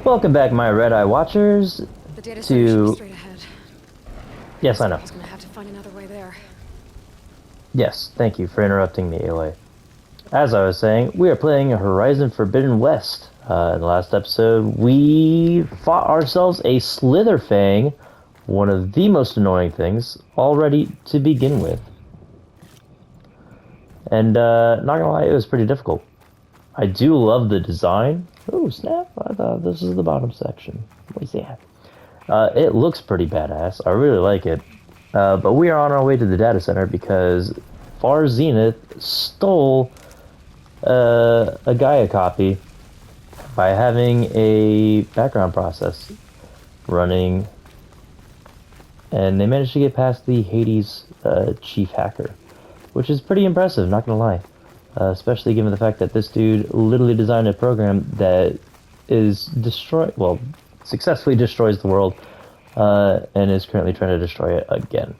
Welcome back, my red-eye watchers, The data center should be straight ahead. Yes, I know. I was gonna have to find another way there. Yes, thank you for interrupting me, Aloy. As I was saying, we are playing Horizon Forbidden West. In the last episode, we fought ourselves a Slitherfang, one of the most annoying things, already to begin with. And, not gonna lie, it was pretty difficult. I do love the design. Oh, snap, I thought this was the bottom section. What do you say? It looks pretty badass. I really like it. But we are on our way to the data center because Far Zenith stole a Gaia copy by having a background process running, and they managed to get past the Hades chief hacker, which is pretty impressive, not gonna lie. Especially given the fact that this dude literally designed a program that is successfully destroys the world, and is currently trying to destroy it again.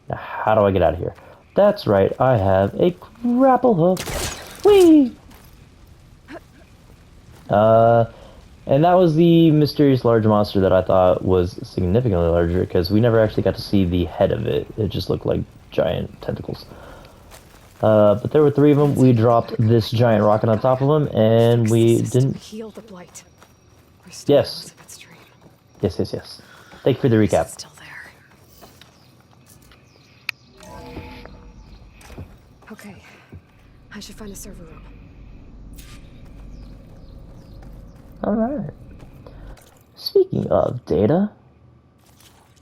Now, how do I get out of here? That's right, I have a grapple hook. Whee! And that was the mysterious large monster that I thought was significantly larger, because we never actually got to see the head of it. It just looked like giant tentacles. But there were three of them. We dropped this giant rocket on top of them, and we didn't heal the blight. Yes. Yes. Thank you for the recap. Still there. Okay, I should find a server room. Alright. Speaking of data,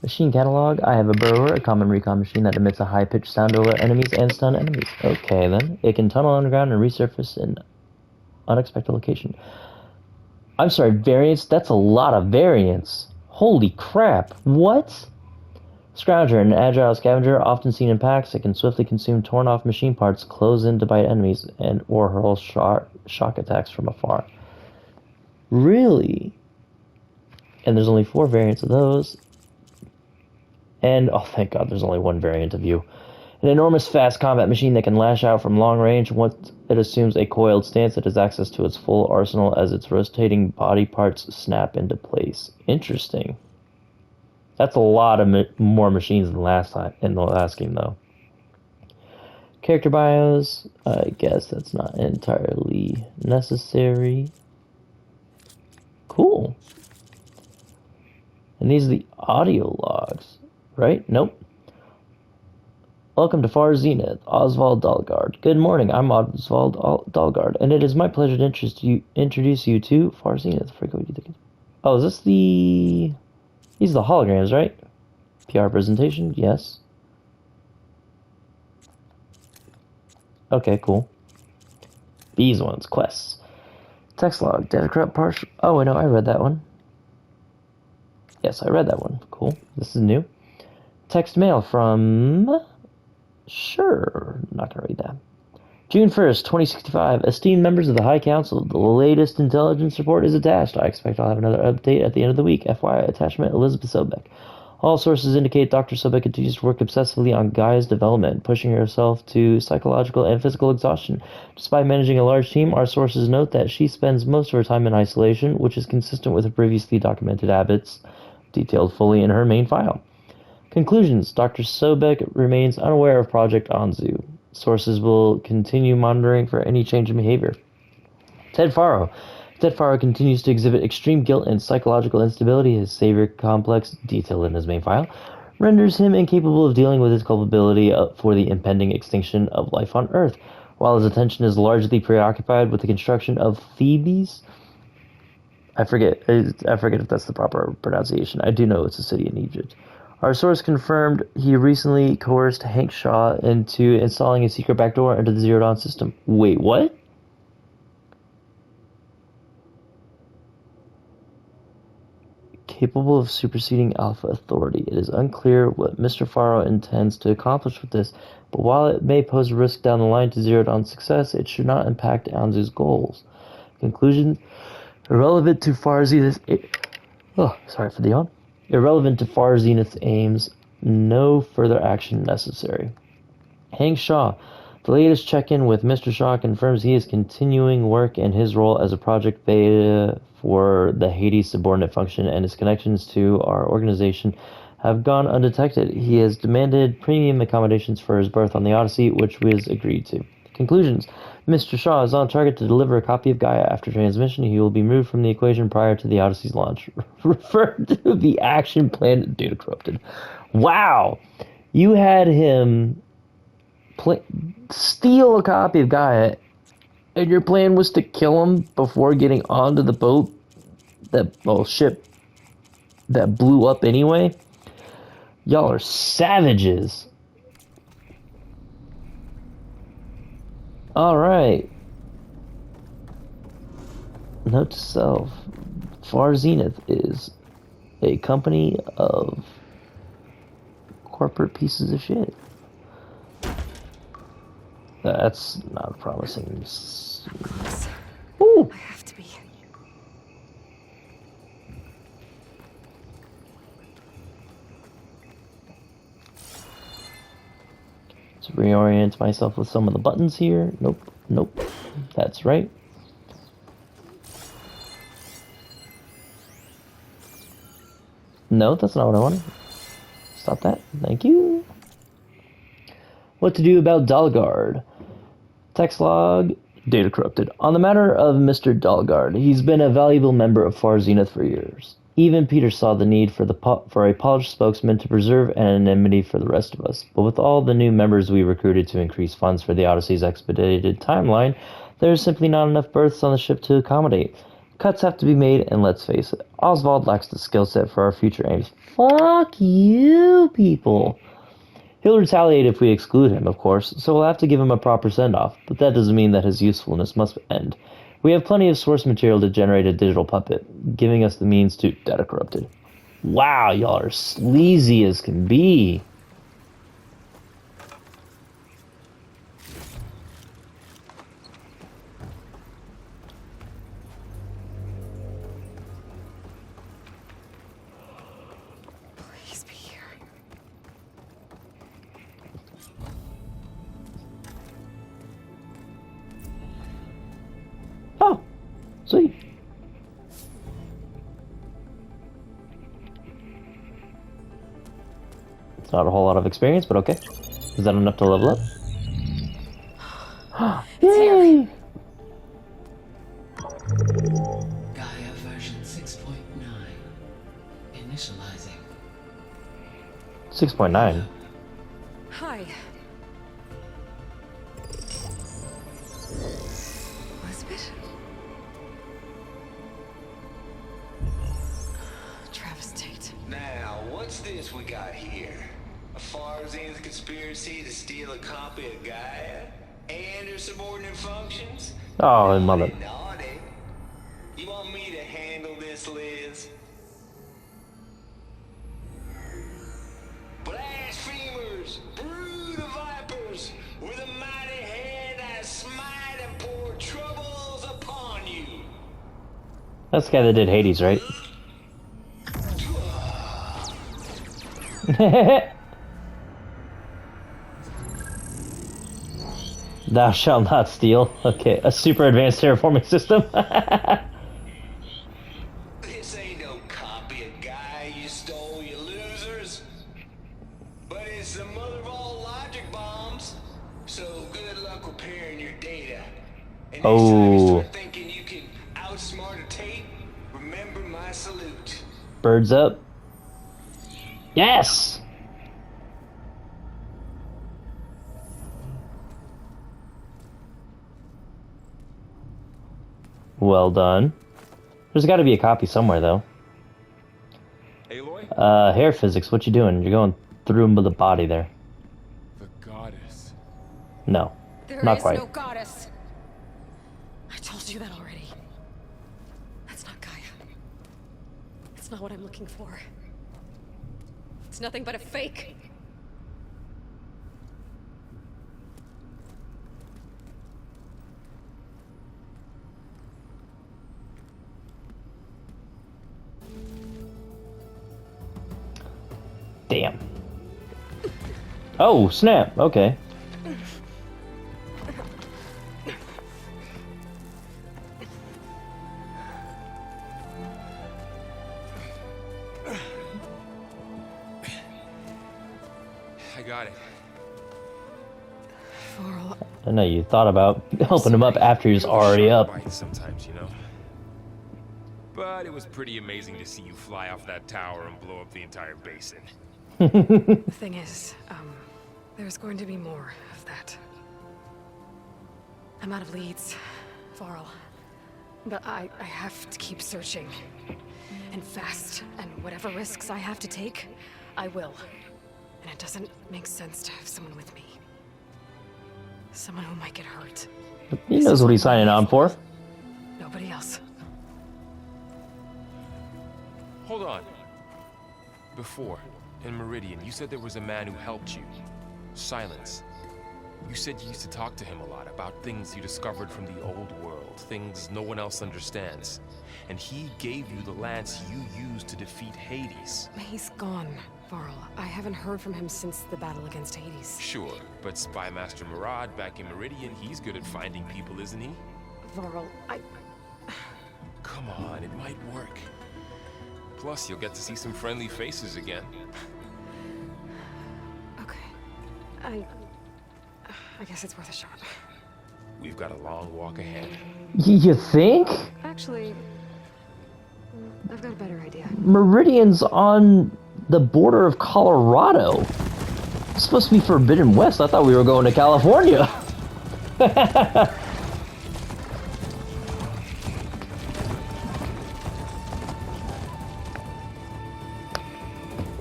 machine catalog, I have a burrower, a common recon machine that emits a high-pitched sound to alert enemies and stun enemies. Okay then. It can tunnel underground and resurface in unexpected location. I'm sorry, variance? That's a lot of variance. Holy crap. What? Scrounger, an agile scavenger, often seen in packs, it can swiftly consume torn-off machine parts, close in to bite enemies, and or hurl shock attacks from afar. Really? And there's only 4 variants of those. And, oh thank god, there's only 1 variant of you. An enormous fast combat machine that can lash out from long range. Once it assumes a coiled stance, it has access to its full arsenal as its rotating body parts snap into place. Interesting. That's a lot of more machines than last time in the last game, though. Character bios, I guess that's not entirely necessary. Cool. And these are the audio logs, right? Nope. Welcome to Far Zenith, Oswald Dalgard. Good morning, I'm Oswald Dalgard, and it is my pleasure to introduce you to Far Zenith. Oh, is this the... These are the holograms, right? PR presentation, yes. Okay, cool. These ones, quests. Text log, data corrupt partial... Oh, I know, I read that one. Yes, I read that one. Cool. This is new. Text mail from... Sure, not gonna read that. June 1st, 2065. Esteemed members of the High Council, the latest intelligence report is attached. I expect I'll have another update at the end of the week. FYI, attachment, Elizabeth Sobek. All sources indicate Dr. Sobek continues to work obsessively on Gaia's development, pushing herself to psychological and physical exhaustion. Despite managing a large team, our sources note that she spends most of her time in isolation, which is consistent with her previously documented habits, detailed fully in her main file. Conclusions. Dr. Sobek remains unaware of Project Anzu. Sources will continue monitoring for any change in behavior. Ted Faro. Ted Faro continues to exhibit extreme guilt and psychological instability. His savior complex, detailed in his main file, renders him incapable of dealing with his culpability for the impending extinction of life on Earth. While his attention is largely preoccupied with the construction of Thebes, I forget if that's the proper pronunciation. I do know it's a city in Egypt. Our source confirmed he recently coerced Hank Shaw into installing a secret backdoor into the Zero Dawn system. Wait, what? Capable of superseding Alpha Authority. It is unclear what Mr. Faro intends to accomplish with this, but while it may pose a risk down the line to Zero Dawn's success, it should not impact Anzu's goals. Conclusion: irrelevant to Far Zenith's... Oh, sorry for the yawn. Irrelevant to Far Zenith's aims, no further action necessary. Hank Shaw. The latest check-in with Mr. Shaw confirms he is continuing work in his role as a project beta for the Hades subordinate function, and his connections to our organization have gone undetected. He has demanded premium accommodations for his berth on the Odyssey, which was agreed to. Conclusions. Mr. Shaw is on target to deliver a copy of Gaia. After transmission, he will be removed from the equation prior to the Odyssey's launch. Refer to the action plan. Data corrupted. Wow! You had him steal a copy of Gaia, and your plan was to kill him before getting onto the boat, ship that blew up anyway? Y'all are savages. Alright. Note to self. Far Zenith is a company of corporate pieces of shit. That's not promising. Ooh. I have to be. To reorient myself with some of the buttons here. Nope. Nope. That's right. No, that's not what I wanted. Stop that. Thank you. What to do about Dalgard? Text log. Data corrupted. On the matter of Mr. Dalgard, he's been a valuable member of Far Zenith for years. Even Peter saw the need for a polished spokesman to preserve anonymity for the rest of us. But with all the new members we recruited to increase funds for the Odyssey's expedited timeline, there's simply not enough berths on the ship to accommodate. Cuts have to be made, and let's face it, Oswald lacks the skill set for our future aims. Fuck you, people. He'll retaliate if we exclude him, of course, so we'll have to give him a proper send-off, but that doesn't mean that his usefulness must end. We have plenty of source material to generate a digital puppet, giving us the means to data corrupted. Wow, y'all are sleazy as can be. Please be here. Oh, sweet. It's not a whole lot of experience, but okay. Is that enough to level up? Yay! Gaia version 6.9. Initializing. 6.9. Hi. Elizabeth? Travis Tate. Now, what's this we got here? A Far Zenith conspiracy to steal a copy of Gaia? And her subordinate functions? Oh, mother. Naughty. You want me to handle this, Liz? Blasphemers! Brood of vipers! With a mighty hand I smite and pour troubles upon you! That's the guy that did Hades, right? Thou shalt not steal. Okay, a super advanced terraforming system. This ain't no copy of Gaia you stole, you losers. But it's the mother of all logic bombs. So good luck repairing your data. And next time you start thinking you can outsmart a Tate, remember my salute. Birds up. Yes! Well done. There's got to be a copy somewhere, though. Aloy? Hair physics, what you doing? You're going through the body there. The goddess. No, There not is quite. no goddess. I told you that already. That's not Gaia. It's not what I'm looking for. It's nothing but a fake. Damn. Oh, snap. Okay. got it. Varl, I know you thought about helping him up after he was already up. Bites sometimes, you know. But it was pretty amazing to see you fly off that tower and blow up the entire basin. the thing is, there's going to be more of that. I'm out of leads, Varl. But I have to keep searching. And fast. And whatever risks I have to take, I will. And it doesn't make sense to have someone with me. Someone who might get hurt. He knows what he's signing on for. Nobody else. Hold on. Before, in Meridian, you said there was a man who helped you. Sylens. You said you used to talk to him a lot about things you discovered from the old world, things no one else understands. And he gave you the lance you used to defeat Hades. He's gone, Varl. I haven't heard from him since the battle against Hades. Sure, but Spy Master Murad back in Meridian, he's good at finding people, isn't he? Varl, Come on, it might work. Plus, you'll get to see some friendly faces again. Okay. I guess it's worth a shot. We've got a long walk ahead. You think? Actually, I've got a better idea. Meridian's on the border of Colorado. It's supposed to be Forbidden West. I thought we were going to California.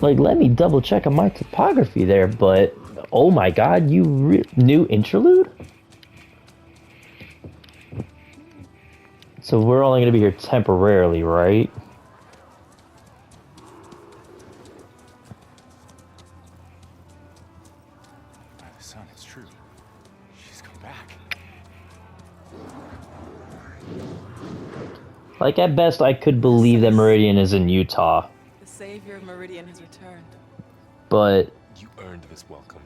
Like, let me double check on my topography there, but oh my god, you new interlude? So we're only going to be here temporarily, right? By the sun, it's true. She's come back. Like, at best, I could believe that Meridian is in Utah. The savior of Meridian has returned. But You earned this welcome.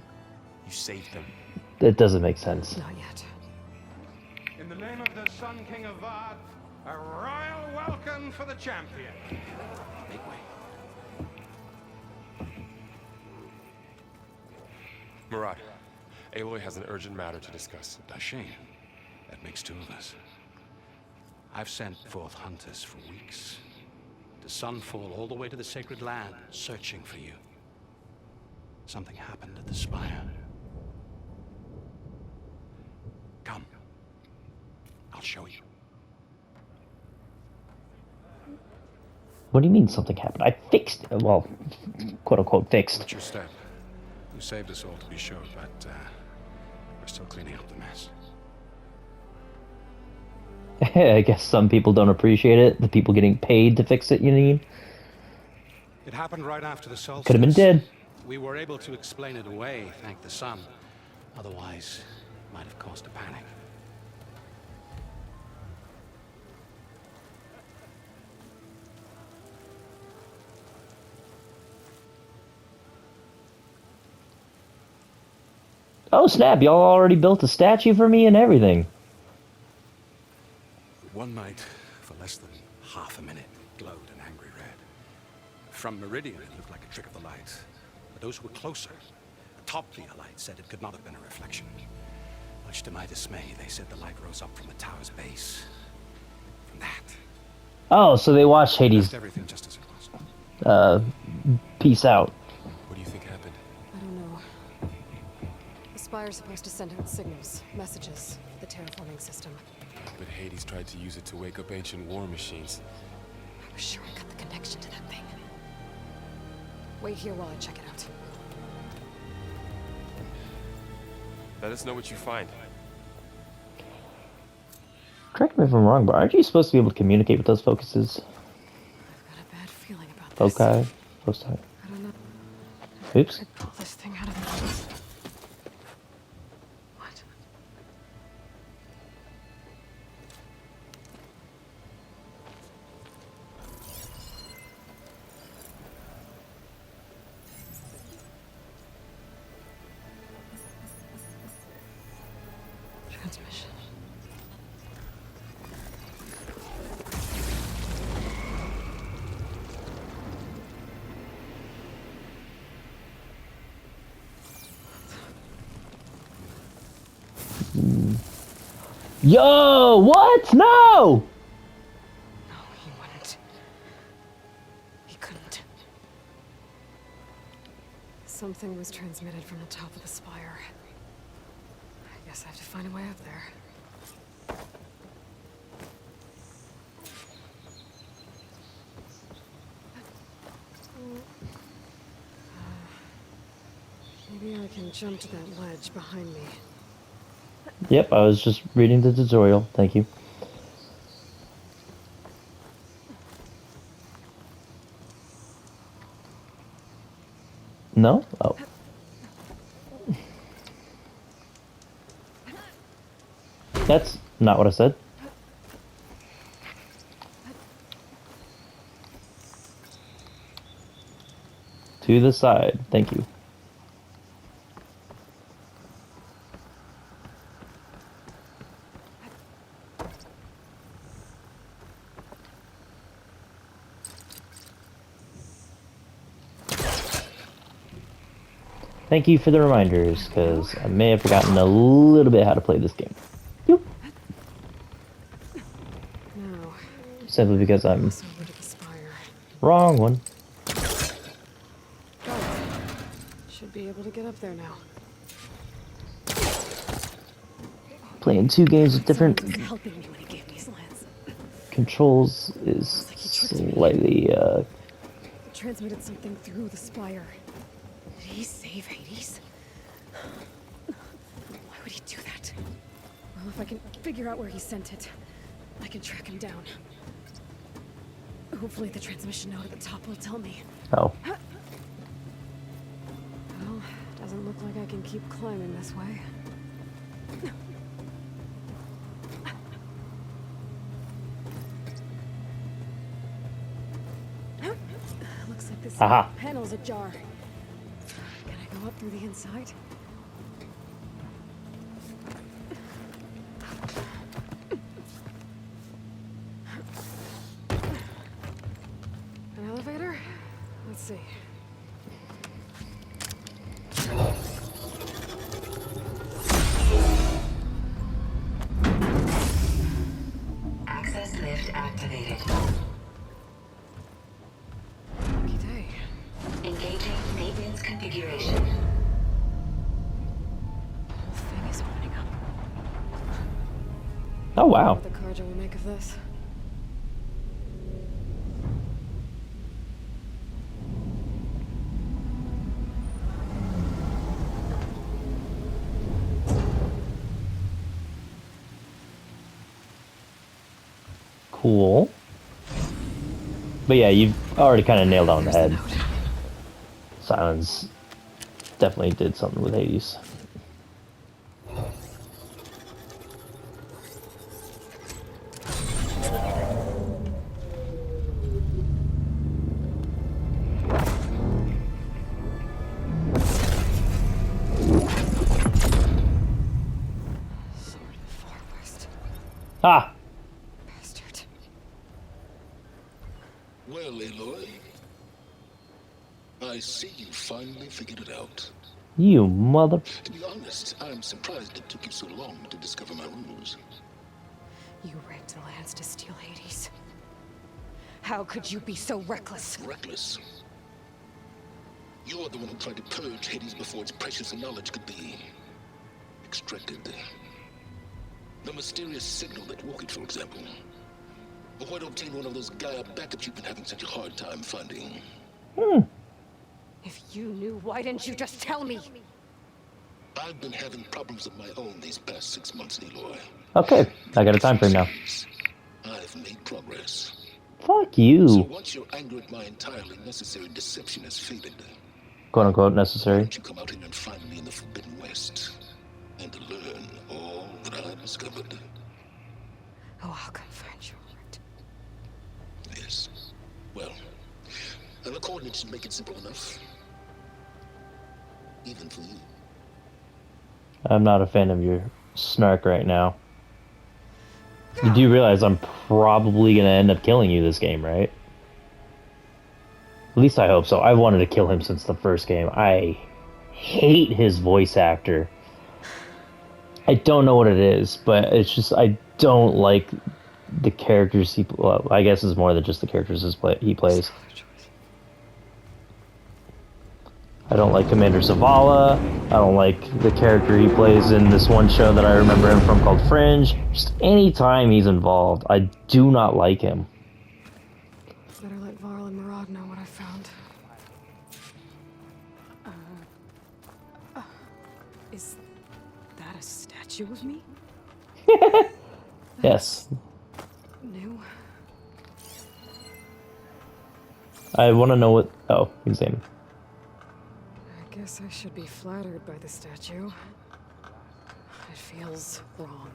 You saved them. it doesn't make sense. Not yet. In the name of the Sun King of Vard, a royal welcome for the champion. Make way. Murad, Aloy has an urgent matter to discuss. Dashane, that makes two of us. I've sent forth hunters for weeks. To Sunfall, all the way to the Sacred Land, searching for you. Something happened at the Spire. Come. I'll show you. What do you mean something happened? I fixed it. Well, quote-unquote fixed. What's your step? You saved us all, to be sure, but we're still cleaning up the mess. I guess some people don't appreciate it. The people getting paid to fix it, you mean? It happened right after the solstice. Could have been dead. We were able to explain it away, thank the sun. Otherwise, it might have caused a panic. Oh snap, y'all already built a statue for me and everything. One night, for less than half a minute, it glowed an angry red. From Meridian, it looked like a trick of the light. But those who were closer, a top-tier light, said it could not have been a reflection. Much to my dismay, they said the light rose up from the tower's base. From that, Oh, so they watched Hades left everything just as it was. peace out. What do you think happened? I don't know. The Spire's supposed to send out signals, messages, the terraforming system. But Hades tried to use it to wake up ancient war machines. I was sure I got the connection to that thing. Wait here while I check it out. Let us know what you find. Correct me if I'm wrong, but aren't you supposed to be able to communicate with those focuses? I've got a bad feeling about this. Okay. Foci. I don't know. Oops. I pull this thing out of the... What? Transmission. Yo, what? No! No, he wouldn't. He couldn't. Something was transmitted from the top of the spire. I guess I have to find a way up there. Maybe I can jump to that ledge behind me. Yep, I was just reading the tutorial. Thank you. No? Oh. That's not what I said. To the side. Thank you. Thank you for the reminders, because I may have forgotten a little bit how to play this game. Yoop. No. Simply because I'm Over to the spire. wrong one. Got it. Should be able to get up there now. Playing two games with different Someone was helping me when he gave me Sylens. controls is slightly, It transmitted something through the spire. Did he save Hades? Why would he do that? Well, if I can figure out where he sent it, I can track him down. Hopefully the transmission node at the top will tell me. oh. Well, doesn't look like I can keep climbing this way. Looks like this Aha. panel's ajar. Can I go up through the inside? An elevator? Let's see. Access lift activated. Lucky day. Engaging maintenance configuration. The whole thing is opening up. Oh, wow. What the Carja will make of this. Cool. But yeah, you've already kind of nailed it on the head. Sylens definitely did something with Hades. Sword of the Far West. Ah! Bastard. Well, Aloy, I see you finally figured it out. You mother... To be honest, I'm surprised it took you so long to discover my rules. You rigged the lands to steal Hades. How could you be so reckless? Reckless. You're the one who tried to purge Hades before its precious knowledge could be extracted. The mysterious signal that woke it, for example. Or why to obtain one of those Gaia backups you've been having such a hard time finding. If you knew, why didn't you just tell me? I've been having problems of my own these past 6 months, Aloy. Okay, I got a time frame now. I've made progress. Fuck So you. once your anger at my entirely necessary deception has faded, Quote unquote why necessary. don't you come out here and find me in the Forbidden West and learn all that I've discovered? Oh, I'll come find you, right? Yes. Well, and the coordinates should make it simple enough. Even for you. I'm not a fan of your snark right now. You do realize I'm probably gonna end up killing you this game, right? At least I hope so. I wanted to kill him since the first game. I hate his voice actor. I don't know what it is, but it's just I don't like the characters he. Well, I guess it's more than just the characters he plays. I don't like Commander Zavala. I don't like the character he plays in this one show that I remember him from called Fringe. Just any time he's involved, I do not like him. Better let Varl and Murad know what I found. Is that a statue of me? Yes. New? I want to know what... Oh, examine. I guess I should be flattered by the statue. It feels wrong.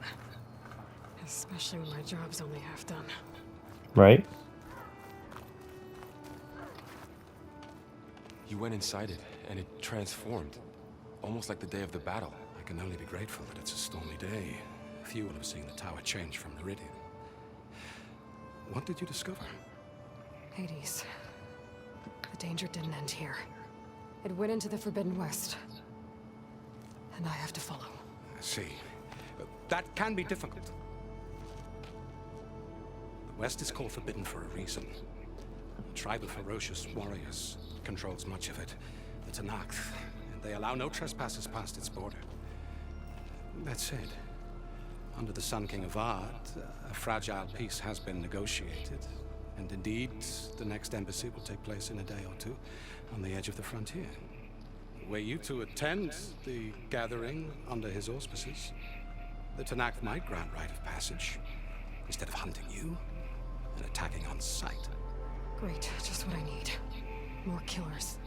Especially when my job's only half done. Right? You went inside it, and it transformed. Almost like the day of the battle. I can only be grateful that it's a stormy day. Few will have seen the tower change from Meridian. What did you discover? Hades. The danger didn't end here. It went into the Forbidden West. And I have to follow. I see. That can be difficult. The West is called Forbidden for a reason. A tribe of ferocious warriors controls much of it. The Tanakh. And they allow no trespassers past its border. That said, under the Sun King of Ard, a fragile peace has been negotiated. And indeed, the next embassy will take place in a day or two on the edge of the frontier. Were you to attend the gathering under his auspices, the Tanakh might grant right of passage instead of hunting you and attacking on sight. Great, just what I need. More killers.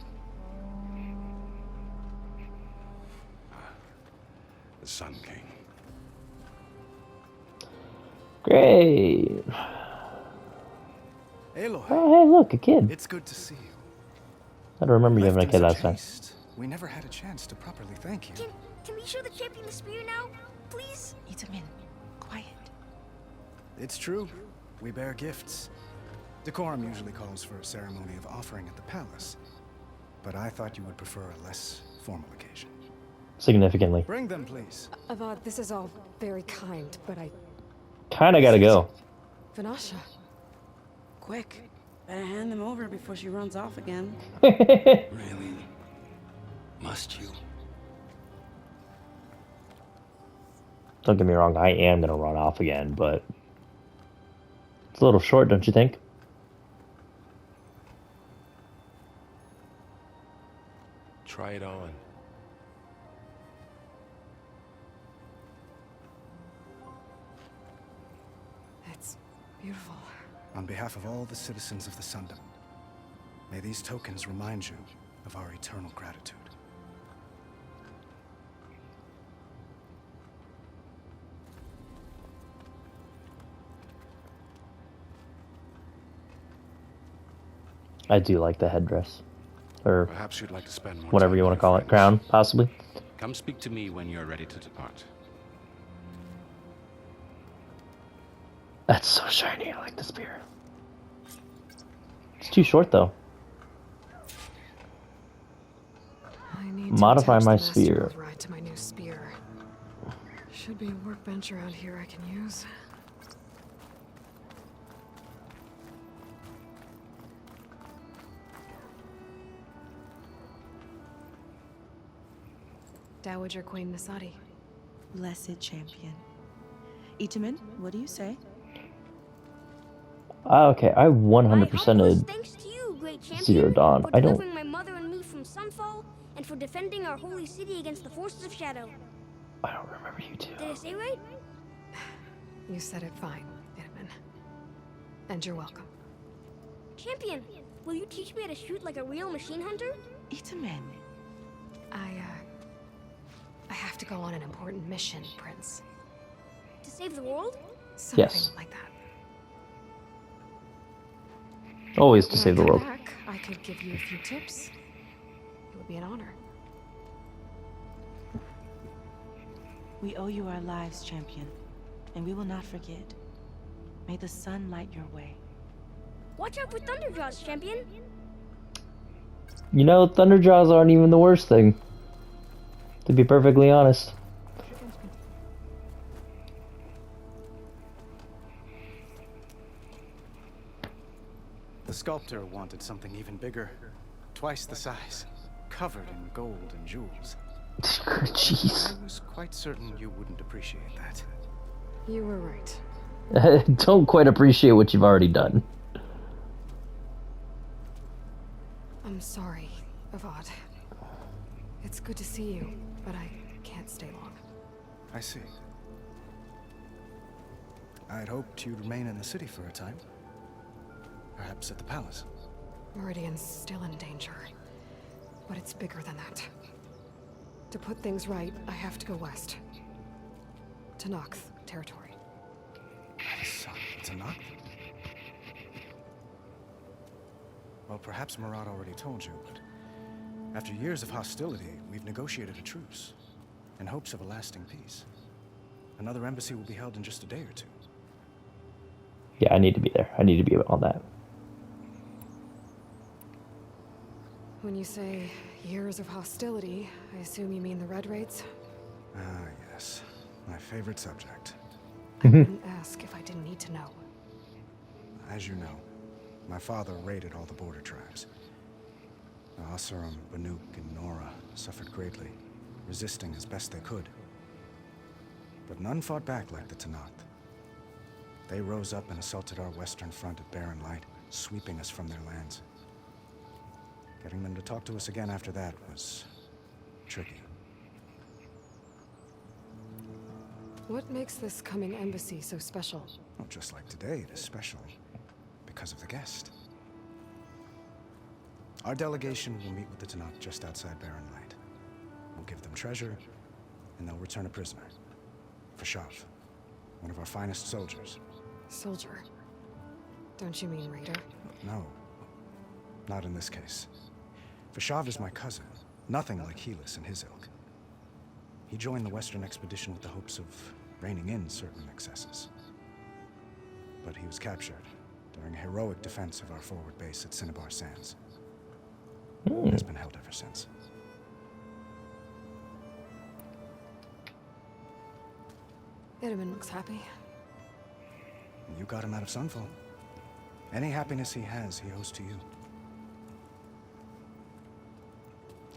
The Sun King. Great. Aloy. Oh, hey, look, a kid. It's good to see you. I don't remember you having a Left kid in last such time. haste, we never had a chance to properly thank you. Can we show the champion the spear now, please? Itamin, quiet. It's true. We bear gifts. Decorum usually calls for a ceremony of offering at the palace, but I thought you would prefer a less formal occasion. Significantly. Bring them, please. Avad, this is all very kind, but I... Kinda gotta go. Vanasha. Quick. Better hand them over before she runs off again. Really? Must you? Don't get me wrong, I am gonna run off again, but... It's a little short, don't you think? Try it on. It's beautiful. On behalf of all the citizens of the Sundom, may these tokens remind you of our eternal gratitude. I do like the headdress. Or Perhaps you'd like to spend more whatever time you want with to call your it. Crown, possibly. Come speak to me when you're ready to depart. That's so shiny, I like the spear. It's too short, though. I need Modify to my attach the spear. master override to my new spear. Should be a workbench around here I can use. Dowager Queen Nasadi. Blessed champion. Itamin, what do you say? Okay, I 100%ed Thanks to you, great champion, Zero Dawn. for I don't... delivering my mother and me from Sunfall, and for defending our holy city against the forces of Shadow. I don't remember you two. Did I say right? You said it fine, Itamin. And you're welcome. Champion, will you teach me how to shoot like a real machine hunter? Itamin. I have to go on an important mission, Prince. To save the world? Something Yes. like that. Always to When save the I come world. back, I could give you a few tips. It would be an honor. We owe you our lives, champion. And we will not forget. May the sun light your way. Watch out for Thunderjaws, champion. You know, Thunderjaws aren't even the worst thing. To be perfectly honest. The sculptor wanted something even bigger. Twice the size. Covered in gold and jewels. Jeez. I was quite certain you wouldn't appreciate that. You were right. Don't quite appreciate what you've already done. I'm sorry, Avad. It's good to see you, but I can't stay long. I see. I'd hoped you'd remain in the city for a time. Perhaps at the palace. Meridian's still in danger, but it's bigger than that. To put things right, I have to go west. To Nox territory. To Nox? Well, perhaps Marat already told you, but after years of hostility, we've negotiated a truce in hopes of a lasting peace. Another embassy will be held in just a day or two. Yeah, I need to be there. I need to be on that. When you say years of hostility, I assume you mean the Red Raids? Ah, yes. My favorite subject. I wouldn't ask if I didn't need to know. As you know, my father raided all the border tribes. The Asuram, Banuk, and Nora suffered greatly, resisting as best they could. But none fought back like the Tenakth. They rose up and assaulted our western front at Barren Light, sweeping us from their lands. Getting them to talk to us again after that was tricky. What makes this coming embassy so special? Well, just like today, it is special because of the guest. Our delegation will meet with the Tenakth just outside Barren Light. We'll give them treasure, and they'll return a prisoner. Fashav, one of our finest soldiers. Soldier? Don't you mean raider? No, not in this case. Fashav is my cousin, nothing like Helis and his ilk. He joined the Western expedition with the hopes of reining in certain excesses. But he was captured during a heroic defense of our forward base at Cinnabar Sands. It has been held ever since. Itaman looks happy. You got him out of Sunfall. Any happiness he has, he owes to you.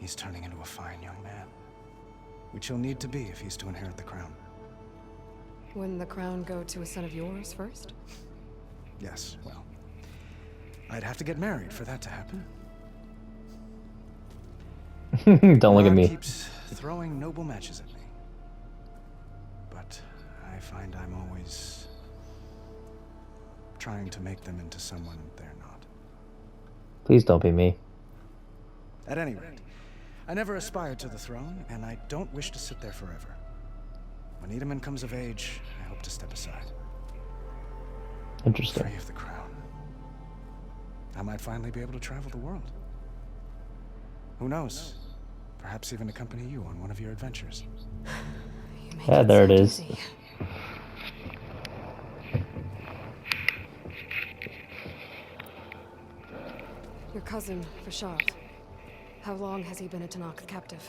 He's turning into a fine young man, which he'll need to be if he's to inherit the crown. Wouldn't the crown go to a son of yours first? Yes, well, I'd have to get married for that to happen. Don't look at me. Keeps throwing noble matches at me. But I find I'm always trying to make them into someone they're not. Please don't be me. At any rate, I never aspired to the throne, and I don't wish to sit there forever. When Itaman comes of age, I hope to step aside. Interesting. Free of the crown. I might finally be able to travel the world. Who knows? Perhaps even accompany you on one of your adventures. Yeah, there it is. Easy. Your cousin, Fashav. How long has he been a Tenakth captive?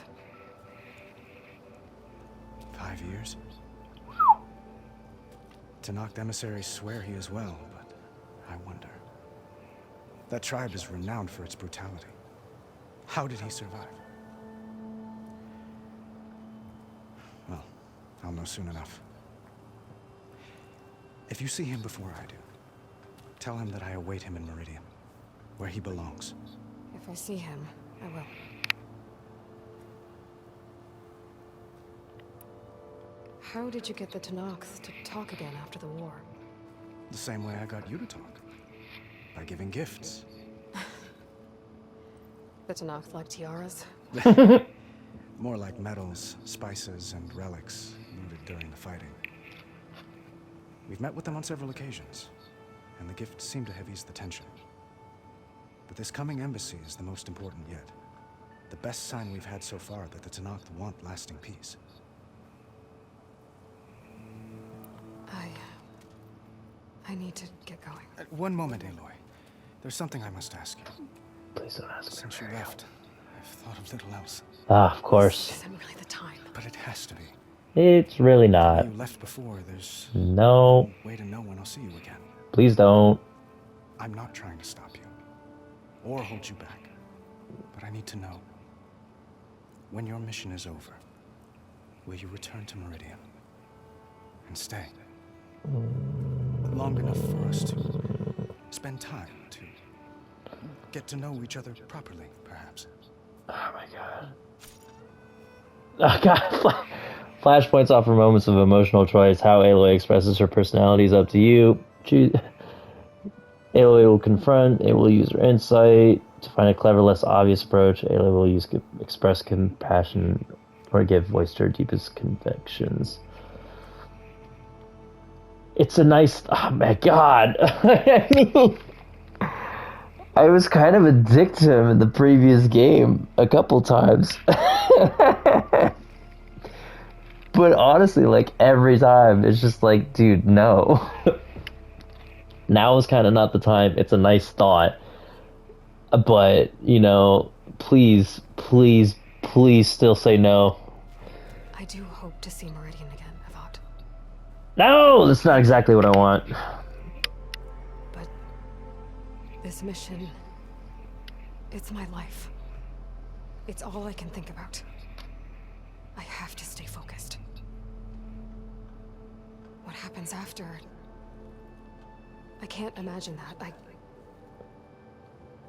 5 years. Tenakth emissaries swear he is well, but I wonder. That tribe is renowned for its brutality. How did he survive? Well, I'll know soon enough. If you see him before I do, tell him that I await him in Meridian, where he belongs. If I see him, I will. How did you get the Tenakth to talk again after the war? The same way I got you to talk. By giving gifts. The Tenakth like tiaras? More like medals, spices, and relics looted during the fighting. We've met with them on several occasions, and the gifts seem to have eased the tension. But this coming embassy is the most important yet. The best sign we've had so far that the Tenakth want lasting peace. I need to get going. One moment, Aloy. There's something I must ask you. Please don't ask me. Since you left, I've thought of little else. Ah, of course. This isn't really the time. But it has to be. It's really not. You left before, there's No. no way to know when I'll see you again. Please don't. I'm not trying to stop you or hold you back, but I need to know, when your mission is over, will you return to Meridian and stay long enough for us to spend time, to get to know each other properly, perhaps? Oh my god. Oh god. Flashpoints offer moments of emotional choice. How Aloy expresses her personality is up to you. Choose. Aloy will confront. It will use her insight to find a clever, less obvious approach. Aloy will express compassion or give voice to her deepest convictions. It's a nice. Oh my god. I mean, I was kind of addicted to him in the previous game a couple times. But honestly, like, every time, it's just like, dude, no. Now is kind of not the time. It's a nice thought. But, you know, please, please, please still say no. I do hope to see Meridian again, Avad. No! That's not exactly what I want. But this mission, it's my life. It's all I can think about. I have to stay focused. What happens after? I can't imagine that.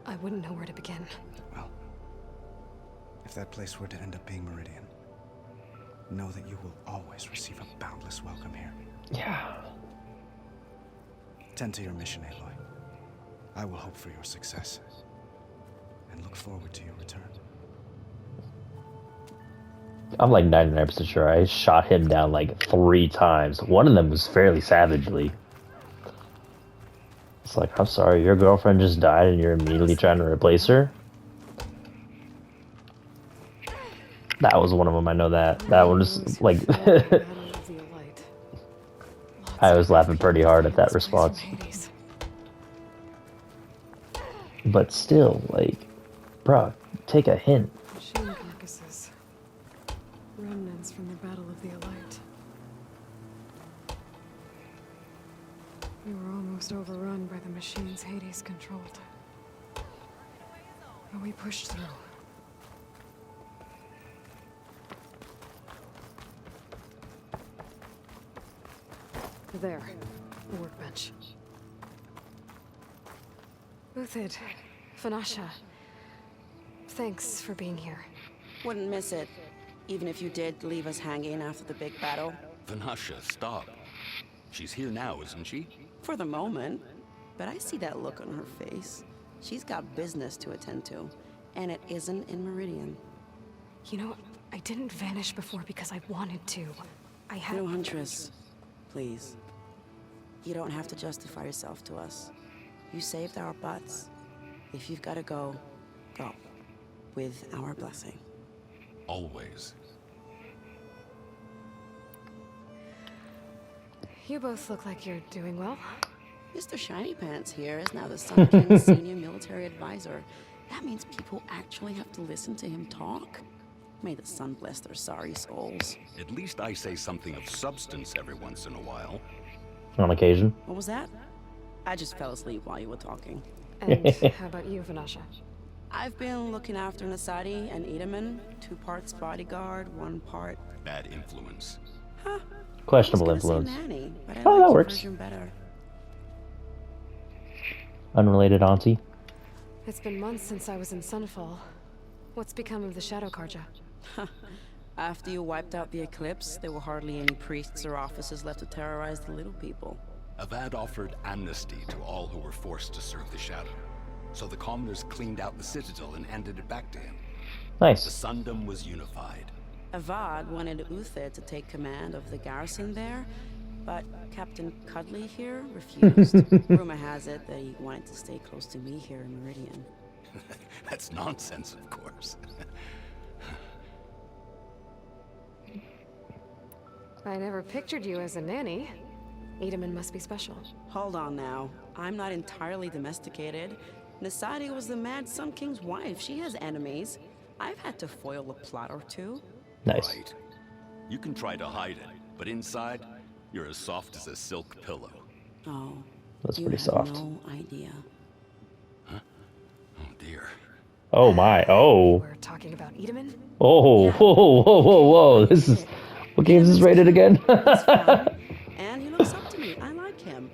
I wouldn't know where to begin. Well, if that place were to end up being Meridian, know that you will always receive a boundless welcome here. Yeah. Tend to your mission, Aloy. I will hope for your success, and look forward to your return. I'm like 99% sure I shot him down like 3 times. One of them was fairly savagely. It's like, I'm sorry, your girlfriend just died and you're immediately trying to replace her? That was one of them, I know that. That one was like... I was laughing pretty hard at that response. But still, like, bruh, take a hint. Machine carcasses. Remnants from the Battle of the Elite. We were almost overrun by the machines Hades controlled. But we pushed through. There, the workbench. Uthid, Fanasha, thanks for being here. Wouldn't miss it, even if you did leave us hanging after the big battle. Vanasha, stop. She's here now, isn't she? For the moment. But I see that look on her face. She's got business to attend to, and it isn't in Meridian. You know, I didn't vanish before because I wanted to. I had... No, Huntress. Please. You don't have to justify yourself to us. You saved our butts. If you've got to go, go. With our blessing. Always. You both look like you're doing well. Mr. Shiny Pants here is now the Sun King's senior military advisor. That means people actually have to listen to him talk. May the sun bless their sorry souls. At least I say something of substance every once in a while. On occasion. What was that? I just fell asleep while you were talking. And how about you, Vanasha? I've been looking after Nasadi and Edaman. 2 parts bodyguard, 1 part... Bad influence. Huh. Questionable influence. Nanny, but I Oh, like that your works. version better. Unrelated auntie. It's been months since I was in Sunfall. What's become of the Shadow Karja? After you wiped out the Eclipse, there were hardly any priests or officers left to terrorize the little people. Avad offered amnesty to all who were forced to serve the Shadow. So the commoners cleaned out the Citadel and handed it back to him. Nice. The Sundom was unified. Avad wanted Uthid to take command of the garrison there, but Captain Cudley here refused. Rumor has it that he wanted to stay close to me here in Meridian. That's nonsense, of course. I never pictured you as a nanny. Edaman must be special. Hold on now. I'm not entirely domesticated. Nasadi was the Mad Sun King's wife. She has enemies. I've had to foil a plot or 2. Nice. Right. You can try to hide it, but inside, you're as soft as a silk pillow. Oh, That's you pretty have soft. no idea. Oh my, oh. We're talking about Edaman? Oh, whoa, whoa, whoa, whoa. This is... What game is this rated again? He's fun, and he looks up to me. I like him.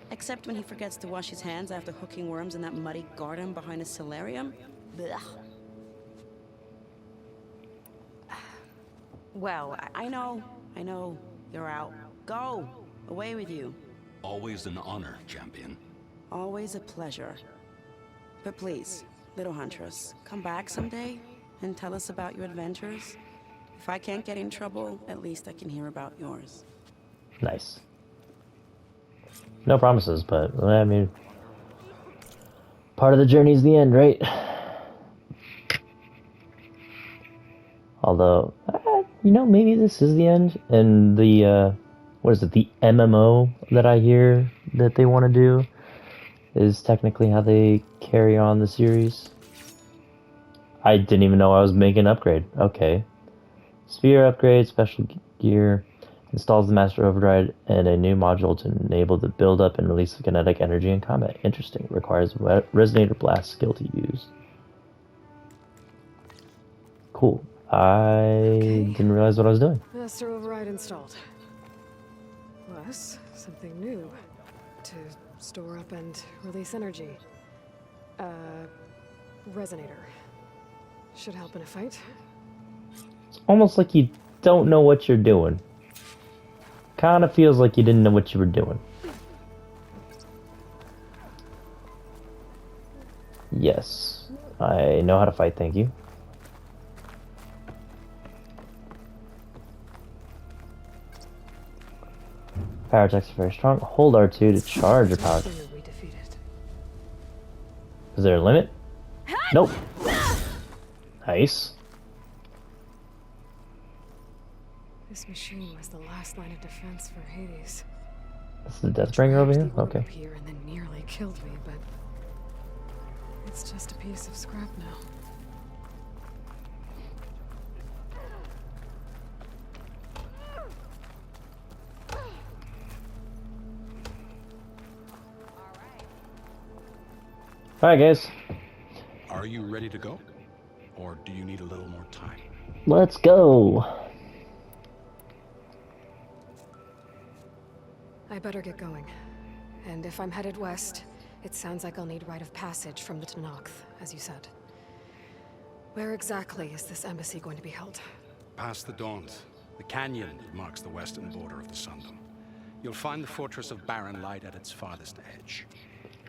Except when he forgets to wash his hands after hooking worms in that muddy garden behind his solarium. Blech. Well, I know, you're out. Go! Away with you. Always an honor, champion. Always a pleasure. But please, little huntress, come back someday and tell us about your adventures. If I can't get in trouble, at least I can hear about yours. Nice. No promises, but, I mean... Part of the journey's the end, right? Although, you know, maybe this is the end. And the, what is it, the MMO that I hear that they want to do is technically how they carry on the series. I didn't even know I was making an upgrade. Okay. Sphere upgrade, special gear, installs the master override and a new module to enable the build-up and release of kinetic energy in combat. Interesting. Requires resonator blast skill to use. Cool. I didn't realize what I was doing. Master override installed. Plus, something new. To store up and release energy. Resonator. Should help in a fight. It's almost like you don't know what you're doing. Kind of feels like you didn't know what you were doing. Yes. I know how to fight, thank you. Power attacks are very strong. Hold R2 to charge your power. Is there a limit? Nope. Nice. This machine was the last line of defense for Hades. This is the Deathbringer over here? Okay. Up here and then nearly killed me, but it's just a piece of scrap now. Alright, guys. Are you ready to go? Or do you need a little more time? Let's go. I better get going. And if I'm headed west, it sounds like I'll need rite of passage from the Tenakth, as you said. Where exactly is this embassy going to be held? Past the Dawns, the canyon that marks the western border of the Sundom. You'll find the fortress of Barren Light at its farthest edge.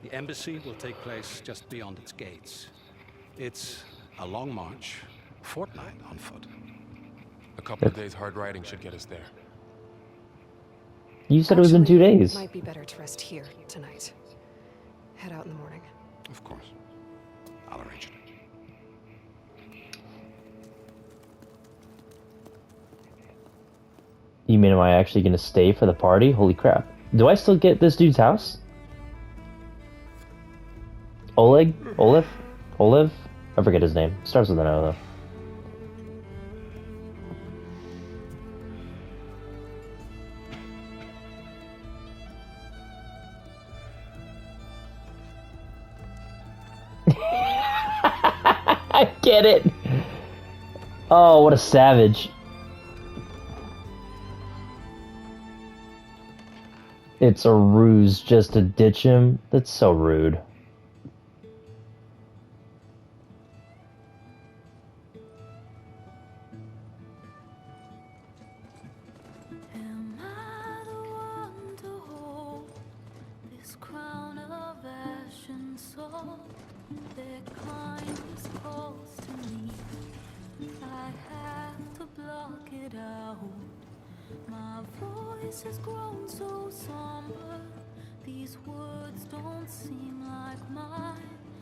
The embassy will take place just beyond its gates. It's a long march, a fortnight on foot. A couple of days hard riding should get us there. You said it was in 2 days. Might be better to rest here tonight. Head out in the morning. Of course. I'll arrange it. You mean, am I actually going to stay for the party? Holy crap. Do I still get this dude's house? Oleg? Olive? Olive? I forget his name. Starts with an O, though. I get it! Oh, what a savage. It's a ruse just to ditch him? That's so rude. Has grown so somber. These words don't seem like mine,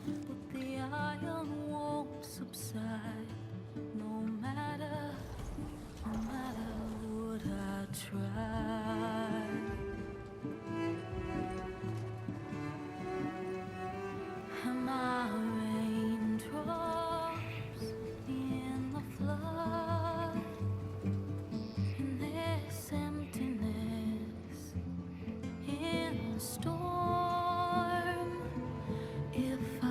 but the iron won't subside. No matter what I try. Am I raindrops in the flood? In this emptiness, in a storm. If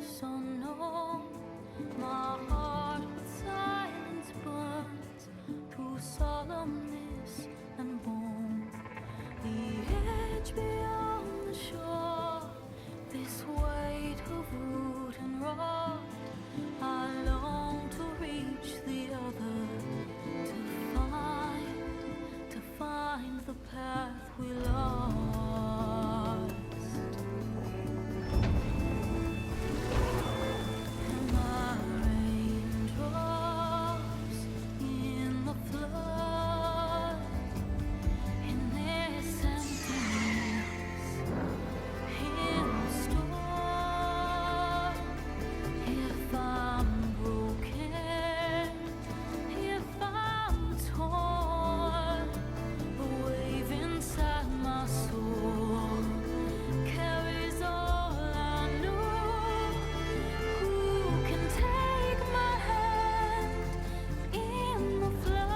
place unknown. My heart with silence burns through solemnness and bone. The edge beyond the shore, this weight of root and rod. I long to reach the other, to find the path we lost. And my raindrops in the flood, in this emptiness, in the storm. If I'm broken, if I'm torn, the wave inside my soul carries all I know. Who can take my hand in the flood?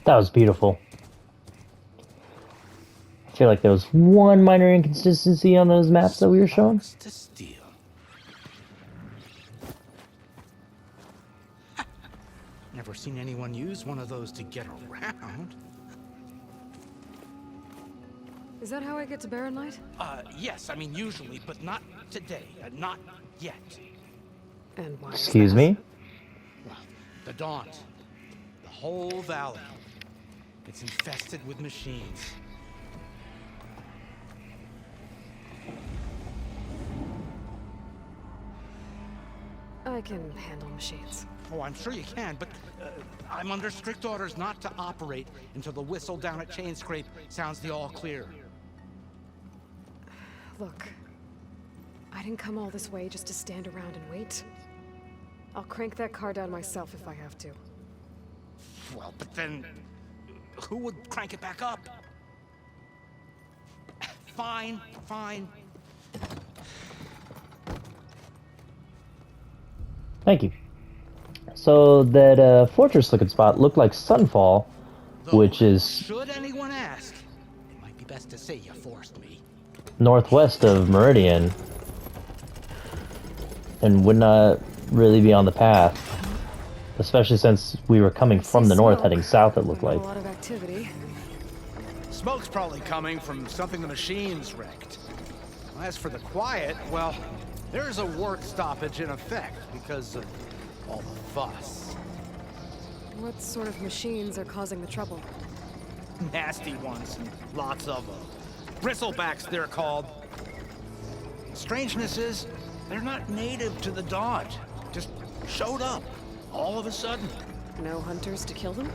That was beautiful. I feel like there was one minor inconsistency on those maps that we were showing. To steal. Never seen anyone use one of those to get around. Is that how I get to Barren Light? Yes, I mean usually, but not today. Not yet. And why? Excuse me? Well, the Daunt. The whole valley. It's infested with machines. I can handle machines. Oh, I'm sure you can, but I'm under strict orders not to operate until the whistle down at Chain Scrape sounds the all clear. Look, I didn't come all this way just to stand around and wait. I'll crank that car down myself if I have to. Well, but then who would crank it back up? Fine, fine. Thank you. So that fortress-looking spot looked like Sunfall, which is Should anyone ask, it might be best to say you forced me. northwest of Meridian, and would not really be on the path, especially since we were coming from the north, heading south. It looked like. A lot of activity. Smoke's probably coming from something the machines wrecked. As for the quiet, well, there's a work stoppage in effect because of all the fuss. What sort of machines are causing the trouble? Nasty ones, and lots of them. Bristlebacks, they're called. Strangeness is, they're not native to the Dodge. Just showed up, all of a sudden. No hunters to kill them?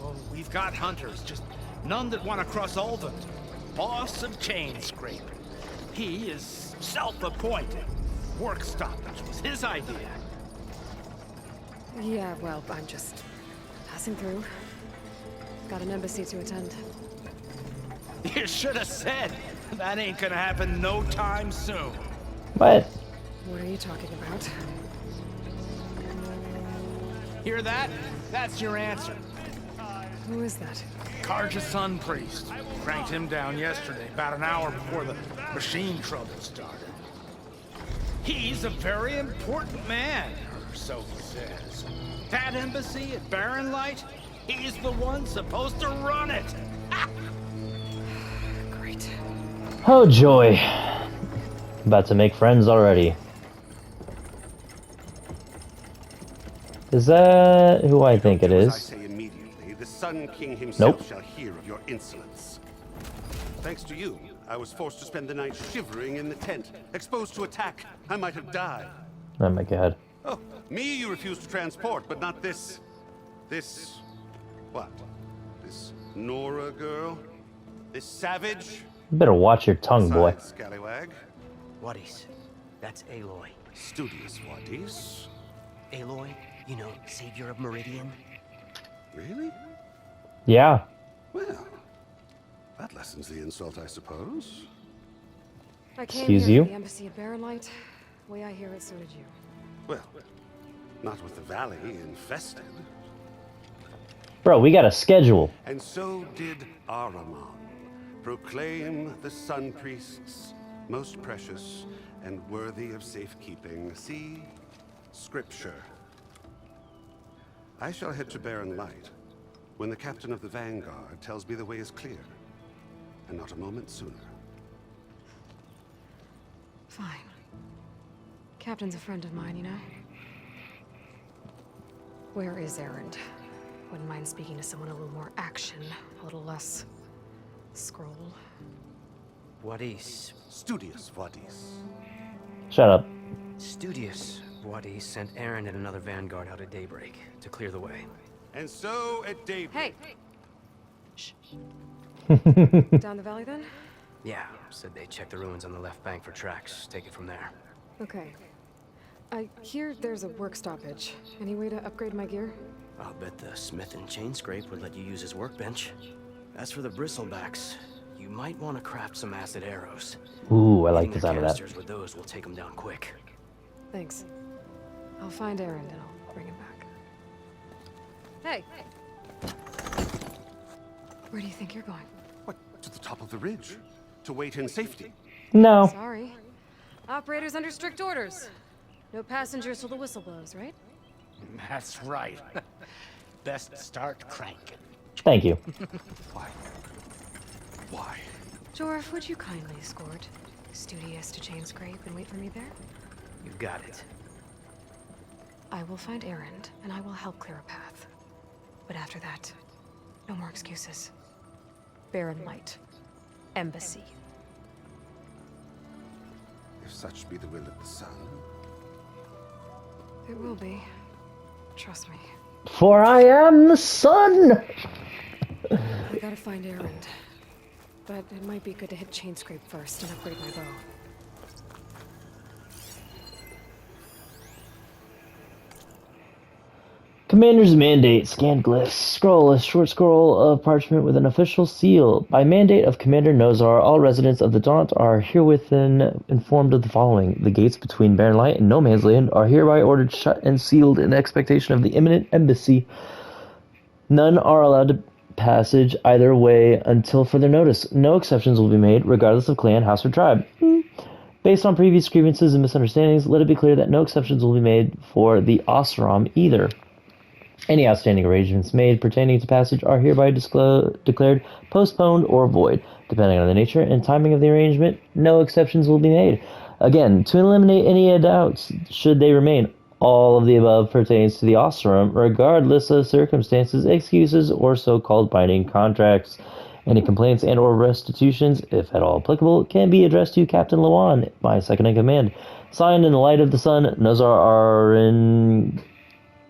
Well, we've got hunters, just none that want to cross over. Boss of Chain Scrape. He is self-appointed. Work stoppage was his idea. Yeah, well, I'm just passing through. Got an embassy to attend. You should have said. That ain't gonna happen no time soon. What? What are you talking about? Hear that? That's your answer. Who is that? Karja Sun Priest. Cranked him down yesterday, about an hour before the machine trouble started. He's a very important man, or so he says. That embassy at Barren Light, he's the one supposed to run it. Great. Oh joy. About to make friends already. Is that who I think it I is? say immediately, the Sun King himself shall hear of your insolence. Thanks to you, I was forced to spend the night shivering in the tent, exposed to attack. I might have died. Oh my god. Oh, me you refuse to transport, but not this... what? This Nora girl? This savage? You better watch your tongue, boy. Besides, Scallywag. Whatties? That's Aloy. Studious whatties. Aloy You know, savior of Meridian. Really? Yeah. Well, that lessens the insult, I suppose. I came Excuse here you? for the embassy at Barrenlight. Way I hear it, so did you. Well, not with the valley infested. Bro, we got a schedule. And so did Ahriman. Proclaim the Sun Priests most precious and worthy of safekeeping. See Scripture. I shall head to Barren Light when the captain of the Vanguard tells me the way is clear, and not a moment sooner. Fine. Captain's a friend of mine, you know? Where is Erend? Wouldn't mind speaking to someone a little more action, a little less scroll. Wadis. Studious Wadis. Shut up. Studious Wadis sent Aaron and another vanguard out at daybreak to clear the way. And so at daybreak. Hey! Shh. Down the valley then? Yeah, said they checked the ruins on the left bank for tracks. Take it from there. Okay. I hear there's a work stoppage. Any way to upgrade my gear? I'll bet the smith and chain scrape would let you use his workbench. As for the bristlebacks, you might want to craft some acid arrows. Ooh, I like Hitting the sound of that. canisters with those will take them down quick. Thanks. I'll find Erend and I'll bring him back. Hey! Where do you think you're going? What, to the top of the ridge? To wait in safety? No. Sorry. Operator's under strict orders. No passengers till the whistle blows, right? That's right. Best start cranking. Thank you. Why? Why? Jorf, would you kindly escort Studious to chain scrape and wait for me there? You got it. I will find Erend, and I will help clear a path. But after that, no more excuses. Barren Light. Embassy. If such be the will of the sun. It will be. Trust me. For I am the sun! I gotta find Erend. But it might be good to hit chain scrape first and upgrade my bow. Commander's mandate. Scanned glyphs. Scroll. A short scroll of parchment with an official seal. By mandate of Commander Nozar, all residents of the Daunt are herewith informed of the following. The gates between Barren Light and No Man's Land are hereby ordered shut and sealed in expectation of the imminent embassy. None are allowed to passage either way until further notice. No exceptions will be made, regardless of clan, house, or tribe. Based on previous grievances and misunderstandings, let it be clear that no exceptions will be made for the Osram either. Any outstanding arrangements made pertaining to passage are hereby declared postponed or void. Depending on the nature and timing of the arrangement, no exceptions will be made. Again, to eliminate any doubts, should they remain, all of the above pertains to the Osram, regardless of circumstances, excuses, or so-called binding contracts. Any complaints and or restitutions, if at all applicable, can be addressed to Captain Lawan, my second-in-command. Signed in the light of the sun, Nozar Arin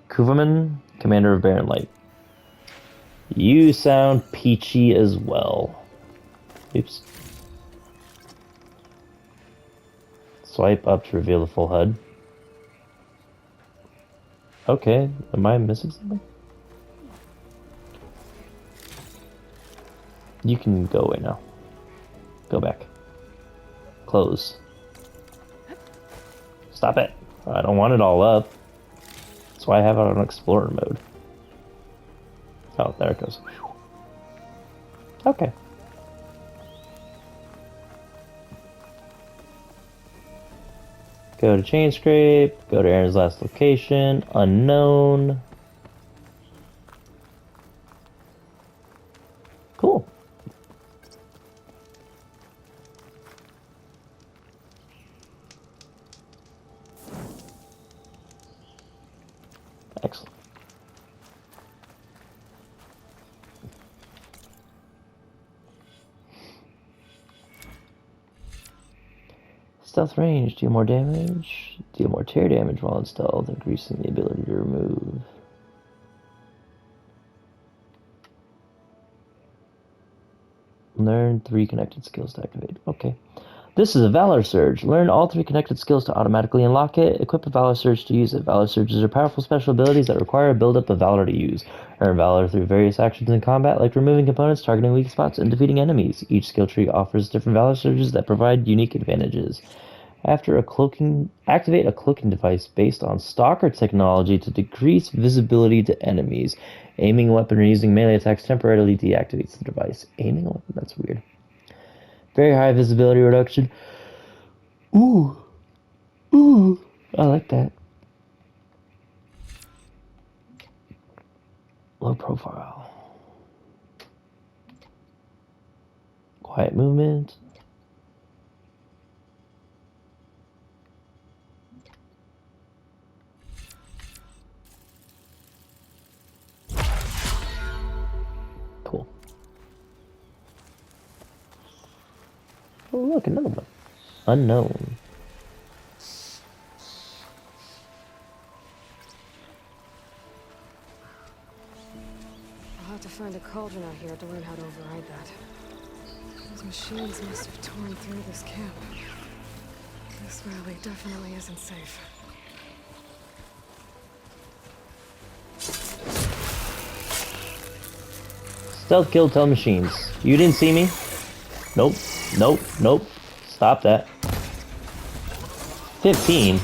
Kuvaman, Commander of Barren Light. You sound peachy as well. Oops. Swipe up to reveal the full HUD. Okay, am I missing something? You can go away now. Go back. Close. Stop it. I don't want it all up. That's why I have it on Explorer mode. Oh, there it goes. Okay. Go to chain scrape, go to Aaron's last location, unknown. Cool. Excellent. Stealth range, deal more damage, deal more tear damage while in stealth, increasing the ability to remove. Learn 3 connected skills to activate. Okay. This is a Valor Surge. Learn all 3 connected skills to automatically unlock it. Equip a Valor Surge to use it. Valor Surges are powerful special abilities that require a build-up of Valor to use. Earn Valor through various actions in combat, like removing components, targeting weak spots, and defeating enemies. Each skill tree offers different Valor Surges that provide unique advantages. Activate a cloaking device based on stalker technology to decrease visibility to enemies. Aiming a weapon or using melee attacks temporarily deactivates the device. Aiming a weapon? That's weird. Very high visibility reduction. Ooh. Ooh. I like that. Low profile. Quiet movement. Cool. Oh, look, another one. Unknown. I'll have to find a cauldron out here to learn how to override that. Those machines must have torn through this camp. This valley definitely isn't safe. Stealth kill 10 machines. You didn't see me? Nope. Nope. Nope. Stop that. 15.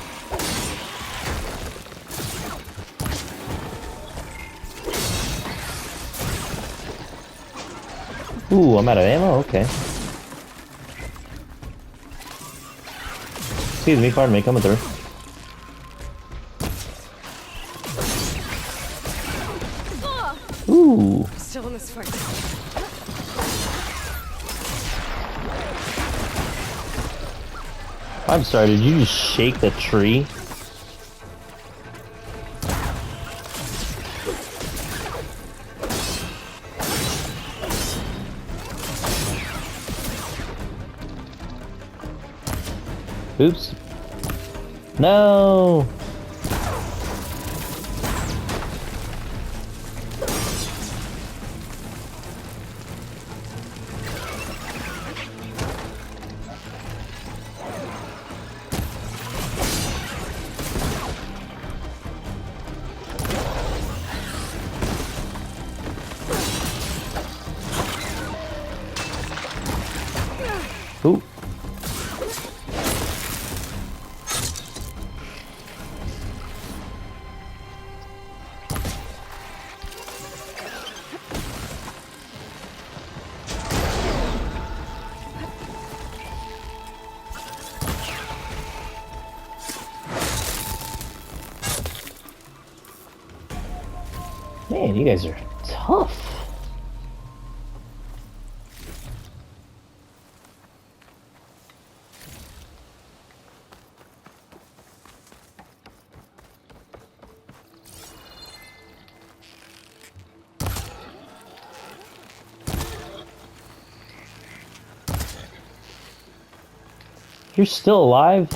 Ooh, I'm out of ammo? Okay. Excuse me, pardon me, coming through. Ooh. Still in this fight. I'm sorry, did you just shake the tree? Oops. No! Ooh. Man, you guys are tough. You're still alive?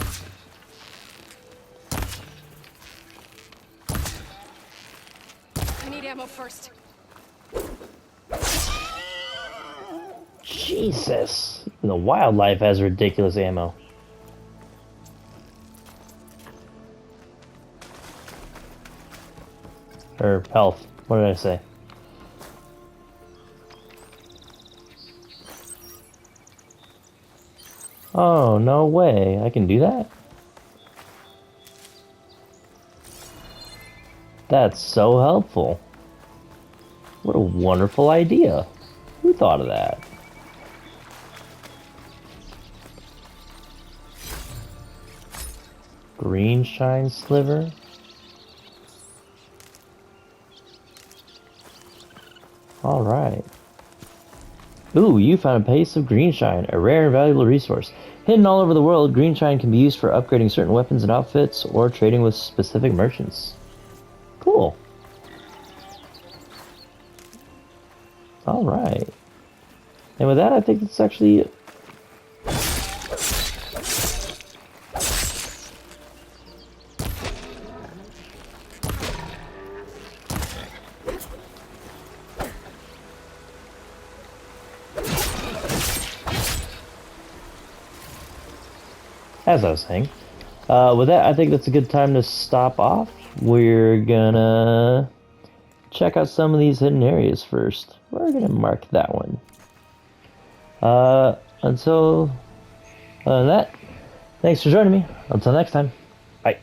I need ammo first. Jesus. And the wildlife has ridiculous ammo. Or health. What did I say? Oh, no way. I can do that? That's so helpful. What a wonderful idea. Who thought of that? Green shine sliver. Alright. Ooh, you found a piece of green shine, a rare and valuable resource. Hidden all over the world, green shine can be used for upgrading certain weapons and outfits or trading with specific merchants. Cool. Alright. And with that, I think that's actually... as I was saying, with that, I think that's a good time to stop off. We're gonna check out some of these hidden areas first. We're gonna mark that one. Until that, thanks for joining me. Until next time, bye.